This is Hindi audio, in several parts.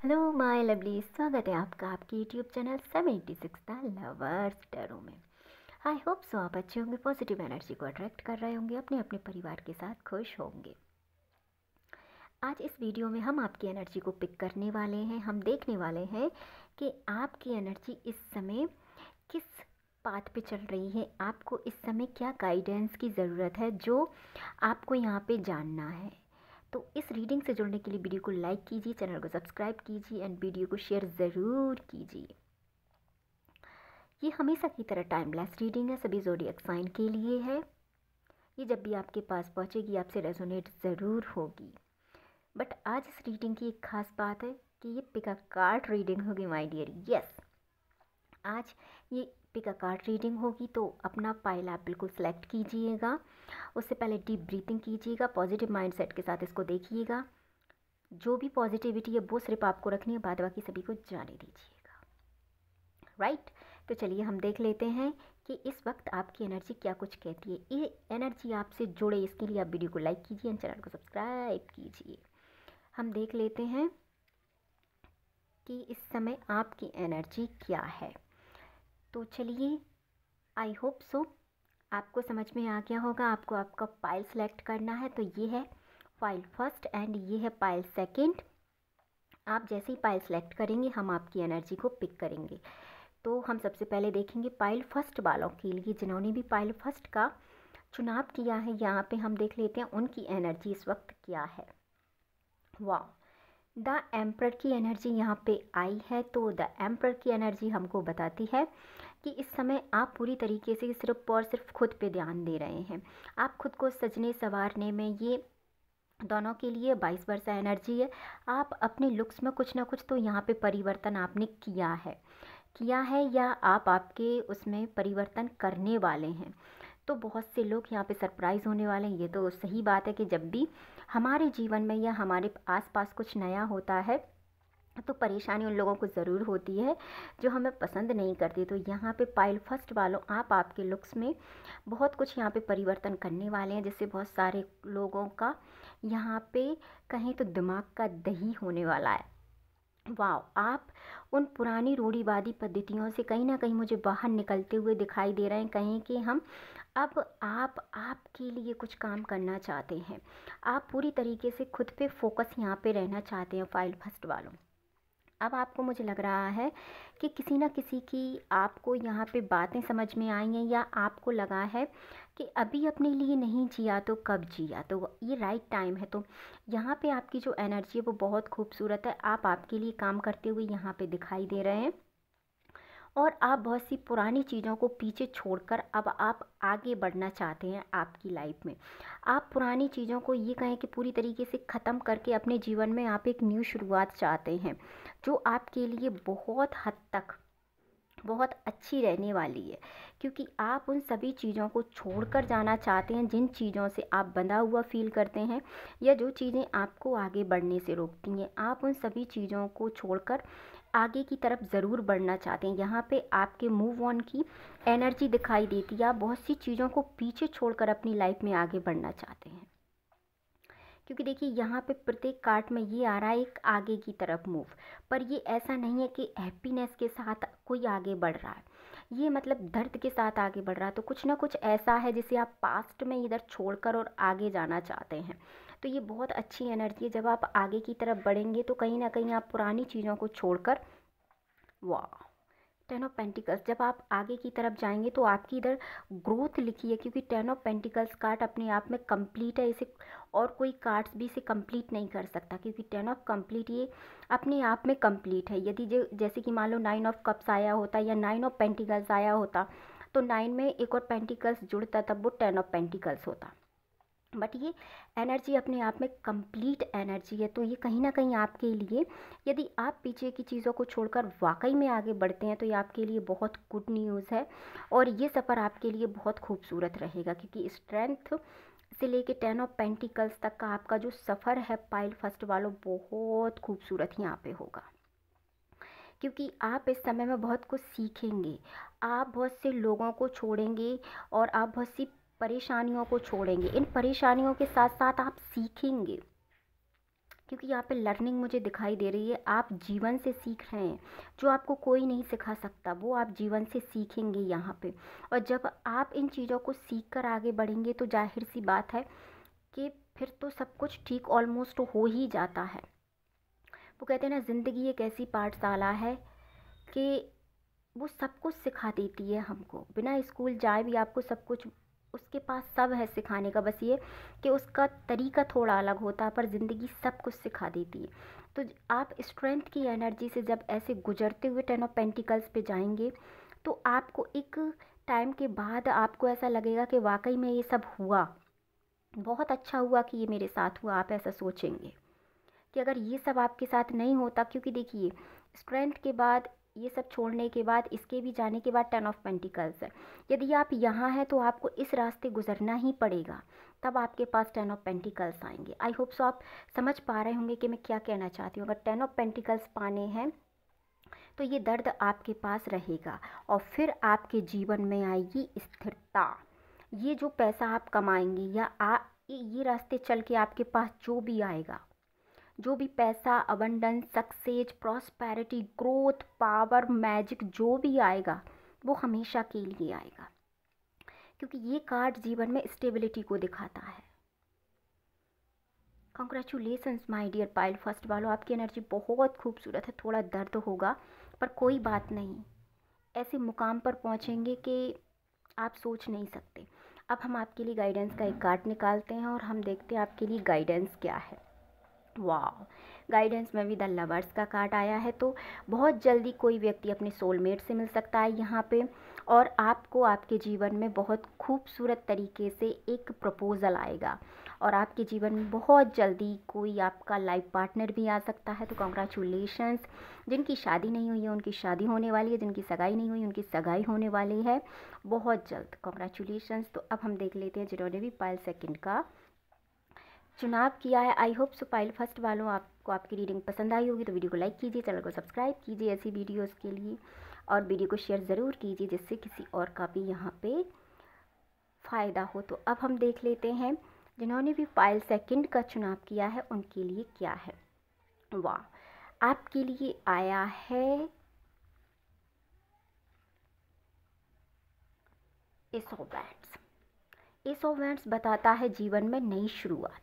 हेलो माय लवली, स्वागत है आपका आपके YouTube channel 76 the lovers tarot में। आई होप सो आप अच्छे होंगे, पॉजिटिव एनर्जी को अट्रैक्ट कर रहे होंगे, अपने अपने परिवार के साथ खुश होंगे। आज इस वीडियो में हम आपकी एनर्जी को पिक करने वाले हैं। हम देखने वाले हैं कि आपकी एनर्जी इस समय किस पाथ पे चल रही है, आपको इस समय क्या गाइडेंस की ज़रूरत है जो आपको यहाँ पे जानना है। तो इस रीडिंग से जुड़ने के लिए वीडियो को लाइक कीजिए, चैनल को सब्सक्राइब कीजिए एंड वीडियो को शेयर ज़रूर कीजिए। ये हमेशा की तरह टाइमलेस रीडिंग है, सभी ज़ोडिएक साइन के लिए है। ये जब भी आपके पास पहुंचेगी आपसे रेजोनेट ज़रूर होगी। बट आज इस रीडिंग की एक खास बात है कि ये पिक अ कार्ड रीडिंग होगी माय डियर। यस, आज ये पिक अ कार्ड रीडिंग होगी, तो अपना पाइल आप बिल्कुल सेलेक्ट कीजिएगा। उससे पहले डीप ब्रीथिंग कीजिएगा, पॉजिटिव माइंडसेट के साथ इसको देखिएगा। जो भी पॉजिटिविटी है वो सिर्फ आपको रखनी है, बाद बाकी सभी को जाने दीजिएगा। राइट, तो चलिए हम देख लेते हैं कि इस वक्त आपकी एनर्जी क्या कुछ कहती है। ये एनर्जी आपसे जुड़े, इसके लिए आप वीडियो को लाइक कीजिए एंड चैनल को सब्सक्राइब कीजिए। हम देख लेते हैं कि इस समय आपकी एनर्जी क्या है। तो चलिए, आई होप सो आपको समझ में आ गया होगा। आपको आपका पाइल सेलेक्ट करना है, तो ये है पाइल फर्स्ट एंड ये है पाइल सेकंड। आप जैसे ही पाइल सेलेक्ट करेंगे हम आपकी एनर्जी को पिक करेंगे। तो हम सबसे पहले देखेंगे पाइल फर्स्ट वालों के लिए, जिन्होंने भी पाइल फर्स्ट का चुनाव किया है। यहाँ पे हम देख लेते हैं उनकी एनर्जी इस वक्त क्या है। वाह, द एम्परर की एनर्जी यहाँ पे आई है। तो द एम्परर की एनर्जी हमको बताती है कि इस समय आप पूरी तरीके से सिर्फ और सिर्फ खुद पे ध्यान दे रहे हैं। आप खुद को सजने संवारने में, ये दोनों के लिए 22 वर्षा एनर्जी है। आप अपने लुक्स में कुछ ना कुछ तो यहाँ पे परिवर्तन आपने किया है या आप आपके उसमें परिवर्तन करने वाले हैं। तो बहुत से लोग यहाँ पे सरप्राइज़ होने वाले हैं। ये तो सही बात है कि जब भी हमारे जीवन में या हमारे आसपास कुछ नया होता है तो परेशानी उन लोगों को ज़रूर होती है जो हमें पसंद नहीं करती। तो यहाँ पे पाइल फर्स्ट वालों, आप आपके लुक्स में बहुत कुछ यहाँ पे परिवर्तन करने वाले हैं, जिससे बहुत सारे लोगों का यहाँ पे कहीं तो दिमाग का दही होने वाला है। वाह, आप उन पुरानी रूढ़िवादी पद्धतियों से कहीं ना कहीं मुझे बाहर निकलते हुए दिखाई दे रहे हैं। कहीं कि हम अब आप आपके लिए कुछ काम करना चाहते हैं। आप पूरी तरीके से खुद पे फोकस यहाँ पे रहना चाहते हैं फाइल फर्स्ट वालों। अब आपको, मुझे लग रहा है कि किसी न किसी की आपको यहाँ पे बातें समझ में आई हैं, या आपको लगा है कि अभी अपने लिए नहीं जिया तो कब जिया। तो ये राइट टाइम है। तो यहाँ पे आपकी जो एनर्जी है वो बहुत खूबसूरत है। आप आपके लिए काम करते हुए यहाँ पे दिखाई दे रहे हैं, और आप बहुत सी पुरानी चीज़ों को पीछे छोड़कर अब आप आगे बढ़ना चाहते हैं आपकी लाइफ में। आप पुरानी चीज़ों को, ये कहें कि पूरी तरीके से ख़त्म करके अपने जीवन में आप एक न्यू शुरुआत चाहते हैं, जो आपके लिए बहुत हद तक बहुत अच्छी रहने वाली है। क्योंकि आप उन सभी चीज़ों को छोड़कर जाना चाहते हैं जिन चीज़ों से आप बंधा हुआ फील करते हैं, या जो चीज़ें आपको आगे बढ़ने से रोकती हैं। आप उन सभी चीज़ों को छोड़कर आगे की तरफ ज़रूर बढ़ना चाहते हैं। यहाँ पे आपके मूव ऑन की एनर्जी दिखाई देती है। आप बहुत सी चीज़ों को पीछे छोड़कर अपनी लाइफ में आगे बढ़ना चाहते हैं। क्योंकि देखिए, यहाँ पे प्रत्येक कार्ड में ये आ रहा है एक आगे की तरफ मूव, पर ये ऐसा नहीं है कि हैप्पीनेस के साथ कोई आगे बढ़ रहा है। ये मतलब दर्द के साथ आगे बढ़ रहा है। तो कुछ ना कुछ ऐसा है जिसे आप पास्ट में इधर छोड़कर और आगे जाना चाहते हैं। तो ये बहुत अच्छी एनर्जी है। जब आप आगे की तरफ बढ़ेंगे तो कहीं ना कहीं आप पुरानी चीज़ों को छोड़कर, वाह, टेन ऑफ पेंटिकल्स, जब आप आगे की तरफ जाएंगे तो आपकी इधर ग्रोथ लिखी है। क्योंकि टेन ऑफ पेंटिकल्स कार्ड अपने आप में कंप्लीट है, इसे और कोई कार्ड्स भी इसे कंप्लीट नहीं कर सकता। क्योंकि टेन ऑफ कंप्लीट ये अपने आप में कंप्लीट है। यदि जो, जैसे कि मान लो 9 ऑफ कप्स आया होता या 9 ऑफ पेंटिकल्स आया होता, तो 9 में एक और पेंटिकल्स जुड़ता, तब वो 10 ऑफ पेंटिकल्स होता। बट ये एनर्जी अपने आप में कंप्लीट एनर्जी है। तो ये कहीं ना कहीं आपके लिए, यदि आप पीछे की चीज़ों को छोड़कर वाकई में आगे बढ़ते हैं, तो ये आपके लिए बहुत गुड न्यूज़ है। और ये सफ़र आपके लिए बहुत खूबसूरत रहेगा। क्योंकि स्ट्रेंथ से लेके 10 ऑफ पेंटिकल्स तक का आपका जो सफ़र है पाइल फर्स्ट वालों, बहुत खूबसूरत यहाँ पे होगा। क्योंकि आप इस समय में बहुत कुछ सीखेंगे। आप बहुत से लोगों को छोड़ेंगे और आप बहुत सी परेशानियों को छोड़ेंगे। इन परेशानियों के साथ साथ आप सीखेंगे। क्योंकि यहाँ पे लर्निंग मुझे दिखाई दे रही है, आप जीवन से सीख रहे हैं। जो आपको कोई नहीं सिखा सकता वो आप जीवन से सीखेंगे यहाँ पे। और जब आप इन चीज़ों को सीख कर आगे बढ़ेंगे तो जाहिर सी बात है कि फिर तो सब कुछ ठीक ऑलमोस्ट हो ही जाता है। वो कहते हैं ना, ज़िंदगी एक ऐसी पाठशाला है कि वो सब कुछ सिखा देती है हमको, बिना स्कूल जाए भी आपको सब कुछ उसके पास सब है सिखाने का। बस ये कि उसका तरीका थोड़ा अलग होता है, पर ज़िंदगी सब कुछ सिखा देती है। तो आप स्ट्रेंथ की एनर्जी से जब ऐसे गुजरते हुए 10 ऑफ पेंटिकल्स पे जाएंगे तो आपको एक टाइम के बाद आपको ऐसा लगेगा कि वाकई में ये सब हुआ, बहुत अच्छा हुआ कि ये मेरे साथ हुआ। आप ऐसा सोचेंगे कि अगर ये सब आपके साथ नहीं होता, क्योंकि देखिए स्ट्रेंथ के बाद, ये सब छोड़ने के बाद, इसके भी जाने के बाद 10 ऑफ पेंटिकल्स है। यदि आप यहाँ हैं तो आपको इस रास्ते गुजरना ही पड़ेगा, तब आपके पास 10 ऑफ पेंटिकल्स आएंगे। आई होप सो आप समझ पा रहे होंगे कि मैं क्या कहना चाहती हूँ। अगर 10 ऑफ पेंटिकल्स पाने हैं तो ये दर्द आपके पास रहेगा और फिर आपके जीवन में आएगी स्थिरता। ये जो पैसा आप कमाएंगे या ये रास्ते चल के आपके पास जो भी आएगा, जो भी पैसा, abundance, success, prosperity, growth, power, magic जो भी आएगा वो हमेशा के लिए आएगा, क्योंकि ये कार्ड जीवन में स्टेबिलिटी को दिखाता है। कॉन्ग्रेचुलेसन्स माय डियर पाइल फर्स्ट वालों, आपकी एनर्जी बहुत खूबसूरत है। थोड़ा दर्द होगा पर कोई बात नहीं, ऐसे मुकाम पर पहुंचेंगे कि आप सोच नहीं सकते। अब हम आपके लिए गाइडेंस का एक कार्ड निकालते हैं और हम देखते हैं आपके लिए गाइडेंस क्या है। वाह, गाइडेंस में भी द लवर्स का कार्ड आया है। तो बहुत जल्दी कोई व्यक्ति अपने सोलमेट से मिल सकता है यहाँ पे, और आपको आपके जीवन में बहुत खूबसूरत तरीके से एक प्रपोज़ल आएगा और आपके जीवन में बहुत जल्दी कोई आपका लाइफ पार्टनर भी आ सकता है। तो कॉन्ग्रेचुलेशंस, जिनकी शादी नहीं हुई है उनकी शादी होने वाली है, जिनकी सगाई नहीं हुई उनकी सगाई होने वाली है बहुत जल्द। कॉन्ग्रेचुलेशंस। तो अब हम देख लेते हैं जिन्होंने भी पाइल सेकंड का चुनाव किया है। I hope so pile first वालों आपको आपकी रीडिंग पसंद आई होगी, तो वीडियो को लाइक कीजिए, चैनल को सब्सक्राइब कीजिए ऐसी वीडियोस के लिए, और वीडियो को शेयर ज़रूर कीजिए जिससे किसी और का भी यहाँ पे फ़ायदा हो। तो अब हम देख लेते हैं जिन्होंने भी पाइल सेकंड का चुनाव किया है उनके लिए क्या है। वाह, आपके लिए आया है S of wands. S of wands बताता है जीवन में नई शुरुआत।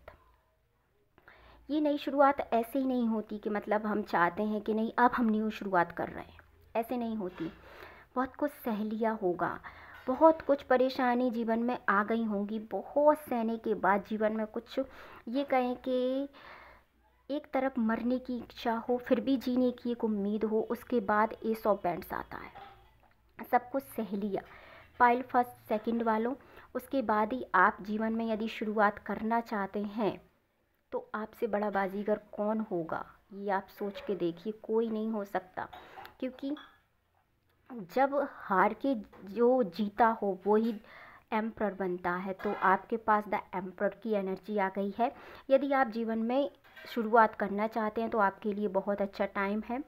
ये नई शुरुआत ऐसे ही नहीं होती कि मतलब हम चाहते हैं कि नहीं अब हम न्यू शुरुआत कर रहे हैं, ऐसे नहीं होती। बहुत कुछ सहलिया होगा, बहुत कुछ परेशानी जीवन में आ गई होंगी, बहुत सहने के बाद जीवन में कुछ ये कहें कि एक तरफ मरने की इच्छा हो फिर भी जीने की एक उम्मीद हो, उसके बाद एस ऑफ वैंड्स आता है। सब कुछ सह लिया पाइल फर्स्ट सेकंड वालों। उसके बाद ही आप जीवन में यदि शुरुआत करना चाहते हैं तो आपसे बड़ा बाजीगर कौन होगा ये आप सोच के देखिए, कोई नहीं हो सकता। क्योंकि जब हार के जो जीता हो वो ही एम्प्रर बनता है। तो आपके पास द एम्प्रर की एनर्जी आ गई है। यदि आप जीवन में शुरुआत करना चाहते हैं तो आपके लिए बहुत अच्छा टाइम है।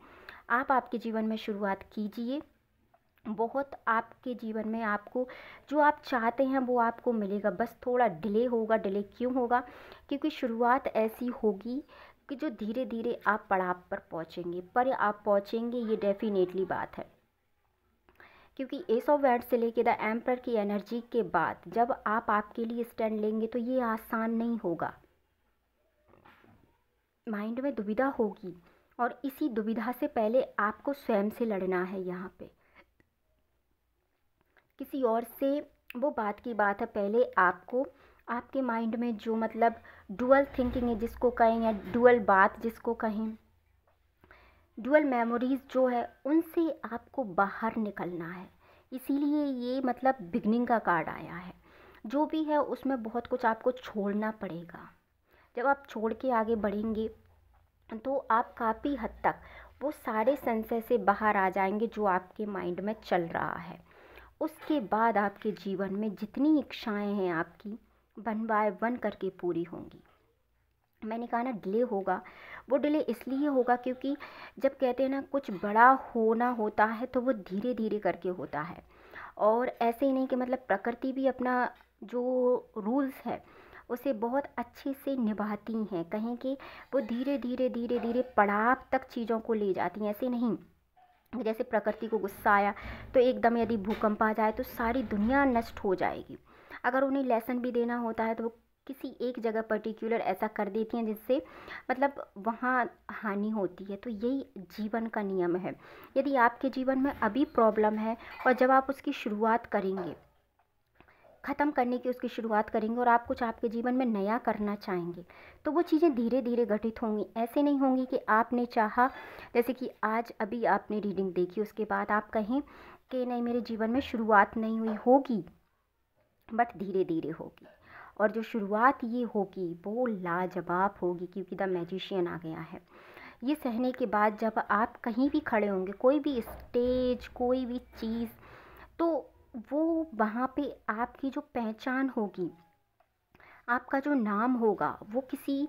आप आपके जीवन में शुरुआत कीजिए, बहुत आपके जीवन में आपको जो आप चाहते हैं वो आपको मिलेगा। बस थोड़ा डिले होगा। डिले क्यों होगा? क्योंकि शुरुआत ऐसी होगी कि जो धीरे धीरे आप पड़ाव पर पहुंचेंगे, पर आप पहुंचेंगे ये डेफिनेटली बात है। क्योंकि एस ऑफ वैंड्स से लेके द एम्प्रर की एनर्जी के बाद जब आप आपके लिए स्टैंड लेंगे तो ये आसान नहीं होगा। माइंड में दुविधा होगी और इसी दुविधा से पहले आपको स्वयं से लड़ना है। यहाँ पे किसी और से वो बात की बात है, पहले आपको आपके माइंड में जो मतलब डुअल थिंकिंग है जिसको कहें, या डुअल बात जिसको कहें, डुअल मेमोरीज जो है उनसे आपको बाहर निकलना है। इसीलिए ये मतलब बिगनिंग का कार्ड आया है। जो भी है उसमें बहुत कुछ आपको छोड़ना पड़ेगा। जब आप छोड़ के आगे बढ़ेंगे तो आप काफ़ी हद तक वो सारे संशय से बाहर आ जाएंगे जो आपके माइंड में चल रहा है। उसके बाद आपके जीवन में जितनी इच्छाएं हैं आपकी 1 बाय 1 करके पूरी होंगी। मैंने कहा ना डिले होगा, वो डिले इसलिए होगा क्योंकि जब कहते हैं ना कुछ बड़ा होना होता है तो वो धीरे धीरे करके होता है। और ऐसे ही नहीं कि मतलब प्रकृति भी अपना जो रूल्स है उसे बहुत अच्छे से निभाती हैं। कहें कि वो धीरे धीरे धीरे धीरे पड़ाव तक चीज़ों को ले जाती हैं। ऐसे नहीं जैसे प्रकृति को गुस्सा आया तो एकदम यदि भूकंप आ जाए तो सारी दुनिया नष्ट हो जाएगी। अगर उन्हें लेसन भी देना होता है तो वो किसी एक जगह पर्टिकुलर ऐसा कर देती हैं जिससे मतलब वहाँ हानि होती है। तो यही जीवन का नियम है। यदि आपके जीवन में अभी प्रॉब्लम है और जब आप उसकी शुरुआत करेंगे, ख़त्म करने की उसकी शुरुआत करेंगे और आप कुछ आपके जीवन में नया करना चाहेंगे, तो वो चीज़ें धीरे धीरे घटित होंगी। ऐसे नहीं होंगी कि आपने चाहा, जैसे कि आज अभी आपने रीडिंग देखी उसके बाद आप कहें कि नहीं मेरे जीवन में शुरुआत नहीं हुई, होगी बट धीरे धीरे होगी। और जो शुरुआत ये होगी वो लाजवाब होगी, क्योंकि द मैजिशियन आ गया है। ये सहने के बाद जब आप कहीं भी खड़े होंगे, कोई भी स्टेज, कोई भी चीज़, तो वो वहाँ पे आपकी जो पहचान होगी, आपका जो नाम होगा, वो किसी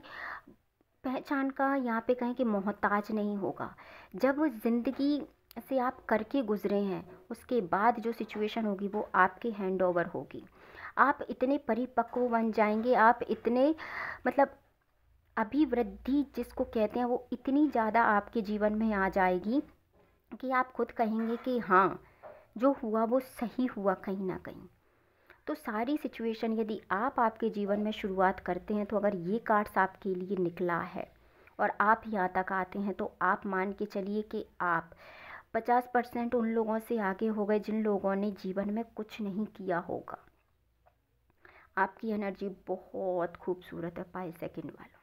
पहचान का यहाँ पे कहें कि मोहताज नहीं होगा। जब ज़िंदगी से आप करके गुजरे हैं, उसके बाद जो सिचुएशन होगी वो आपके हैंड ओवर होगी। आप इतने परिपक्व बन जाएंगे, आप इतने मतलब अभिवृद्धि जिसको कहते हैं वो इतनी ज़्यादा आपके जीवन में आ जाएगी कि आप खुद कहेंगे कि हाँ, जो हुआ वो सही हुआ कहीं ना कहीं। तो सारी सिचुएशन यदि आप आपके जीवन में शुरुआत करते हैं, तो अगर ये कार्ड्स आपके लिए निकला है और आप यहाँ तक आते हैं, तो आप मान के चलिए कि आप 50% उन लोगों से आगे हो गए जिन लोगों ने जीवन में कुछ नहीं किया होगा। आपकी एनर्जी बहुत खूबसूरत है 5 सेकंड वालों।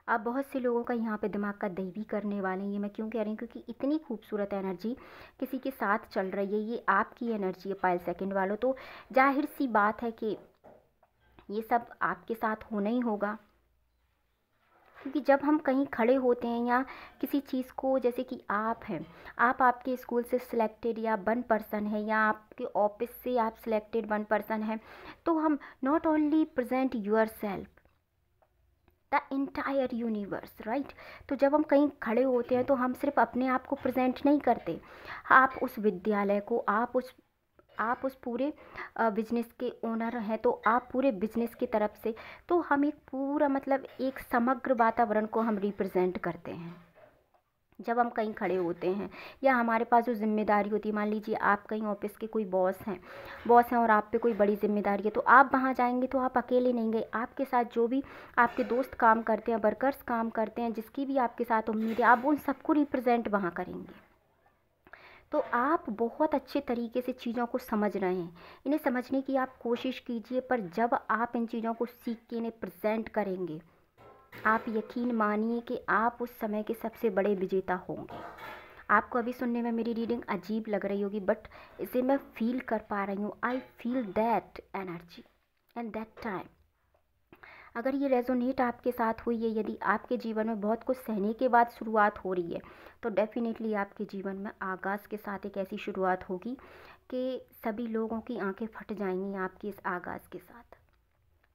आप बहुत से लोगों का यहाँ पे दिमाग का दही भी करने वाले हैं। ये मैं क्यों कह रही हूँ, क्योंकि इतनी खूबसूरत एनर्जी किसी के साथ चल रही है, ये आपकी एनर्जी है 5 सेकंड वालों। तो जाहिर सी बात है कि ये सब आपके साथ होना ही होगा, क्योंकि जब हम कहीं खड़े होते हैं या किसी चीज़ को, जैसे कि आप हैं, आप आपके स्कूल से सिलेक्टेड या 1 पर्सन है, या आपके ऑफिस से आप सिलेक्टेड 1 पर्सन है, तो हम not only present yourself, the entire universe, right. तो जब हम कहीं खड़े होते हैं तो हम सिर्फ अपने आप को प्रेजेंट नहीं करते, आप उस विद्यालय को, आप उस पूरे बिजनेस के ओनर हैं, तो आप पूरे बिजनेस की तरफ से, तो हम एक पूरा मतलब एक समग्र वातावरण को हम रिप्रेजेंट करते हैं जब हम कहीं खड़े होते हैं। या हमारे पास जो जिम्मेदारी होती है, मान लीजिए आप कहीं ऑफिस के कोई बॉस हैं और आप पे कोई बड़ी जिम्मेदारी है, तो आप वहाँ जाएंगे तो आप अकेले नहीं गए, आपके साथ जो भी आपके दोस्त काम करते हैं, वर्कर्स काम करते हैं, जिसकी भी आपके साथ उम्मीद है, आप उन सबको रिप्रेजेंट वहाँ करेंगे। तो आप बहुत अच्छे तरीके से चीज़ों को समझ रहे हैं, इन्हें समझने की आप कोशिश कीजिए। पर जब आप इन चीज़ों को सीख के इन्हें प्रेजेंट करेंगे, आप यकीन मानिए कि आप उस समय के सबसे बड़े विजेता होंगे। आपको अभी सुनने में मेरी रीडिंग अजीब लग रही होगी, बट इसे मैं फील कर पा रही हूँ। I feel that energy and that time. अगर ये रेजोनेट आपके साथ हुई है, यदि आपके जीवन में बहुत कुछ सहने के बाद शुरुआत हो रही है, तो डेफिनेटली आपके जीवन में आगाज़ के साथ एक ऐसी शुरुआत होगी कि सभी लोगों की आंखें फट जाएंगी आपके इस आगाज़ के साथ।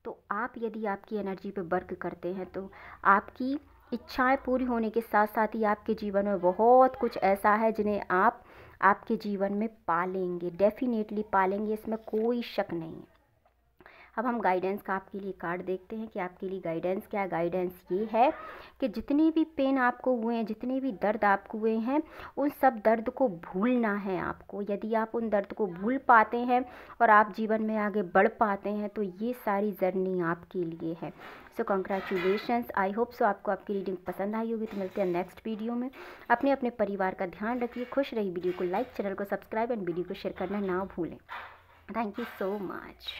तो आप यदि आपकी एनर्जी पे वर्क करते हैं, तो आपकी इच्छाएं पूरी होने के साथ साथ ही आपके जीवन में बहुत कुछ ऐसा है जिन्हें आप आपके जीवन में पालेंगे, डेफिनेटली पालेंगे, इसमें कोई शक नहीं है। अब हम गाइडेंस का आपके लिए कार्ड देखते हैं कि आपके लिए गाइडेंस क्या है। गाइडेंस ये है कि जितने भी पेन आपको हुए हैं, जितने भी दर्द आपको हुए हैं, उन सब दर्द को भूलना है आपको। यदि आप उन दर्द को भूल पाते हैं और आप जीवन में आगे बढ़ पाते हैं, तो ये सारी जर्नी आपके लिए है। सो कॉन्ग्रेचुलेशंस। आई होप सो आपको आपकी रीडिंग पसंद आई होगी। तो मिलते हैं नेक्स्ट वीडियो में। अपने परिवार का ध्यान रखिए, खुश रहिए। वीडियो को लाइक, चैनल को सब्सक्राइब एंड वीडियो को शेयर करना ना भूलें। Thank you so much.